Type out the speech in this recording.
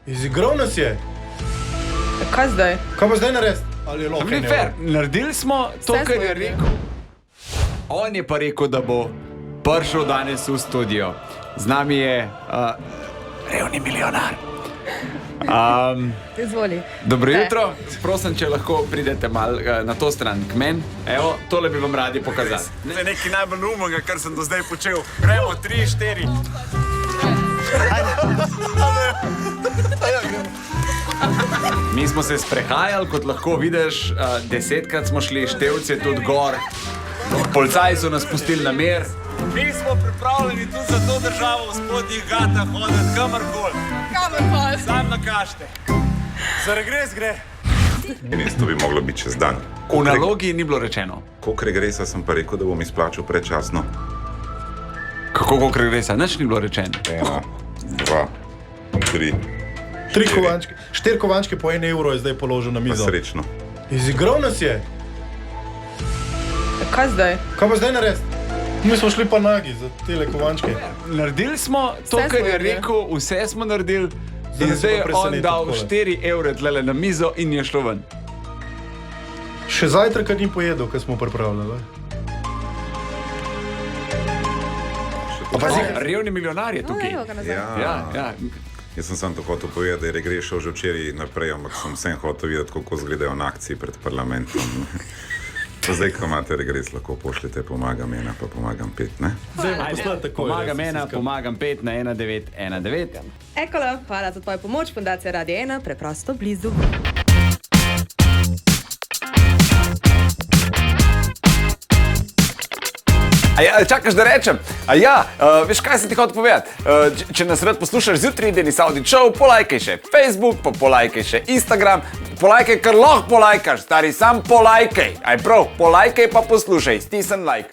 Izigral nas je. Kaj zdaj? Kaj pa zdaj narediti? Ali je Ni lahko fair. Naredili smo to, Vse kar smo je naredili. rekel. On je pa rekel, da bo prišel danes v studio. Z nami je revni milijonar. Izvoli. Dobro jutro, prosim, če lahko pridete malo na to stran k meni. Evo, tole bi vam radi pokazali. To je nekaj najbolj umnega, kar sem do zdaj počel. Gremo, 3, 4. Mi smo se sprehajali, kot lahko vidiš, 10krat smo šli, števce tudi gor. Policaji so nas pustili na mir. Mi smo pripravljeni tudi za to državo v spodnjih gatah hoditi kamorkoli. Kamor Sam nakažite. Za regres gre. Mesto bi moglo biti čez dan. V nalogi ni bilo rečeno. Koliko regresa sem pa rekel, da bom izplačal predčasno? Kako koliko regresa? Nič ni bilo rečeno. 1, 2, 3. 3 kovančke, 4 kovančke po 1 evro je zdaj položil na Pa mizo. srečno. Izigral nas je. Kaj zdaj? Kaj pa zdaj narediti? Mi smo šli pa nagi za tele kovančke. Naredili smo to, Vse kar smo je naredili. rekel, vse smo naredili. Zdaj In nas zdaj pa je on preseneti dal takole. 4 evre tlele na mizo in je šlo ven. Še zajtrka ni pojedel, ker smo pripravljali. Revni milijonar je tukaj. Evo ga nazaj. Ja. Jaz sem samo to hotel povedati, da je regres šel že včeraj naprej, ampak sem vsem hotel videti, kako izgledajo na akciji pred parlamentom. Pa zdaj, ko imate regres, lahko pošljete pomagam 1, pa pomagam 5, ne? Zdaj bomo poslali takoj. Pomagam 1, pomagam 5 na 1919. Ekola, hvala za tvojo pomoč. Fundacija Radio 1, preprosto blizu. Čakaš, da rečem? Veš, kaj sem ti hotel povedati? Če nas rad poslušaš zjutraj, Denis Audi Show, polajkaj še Facebook, pa polajkaj še Instagram. Polajkaj, kar lahko polajkaš, stari, sam polajkaj. Aj prav, polajkaj pa poslušaj, stisni like.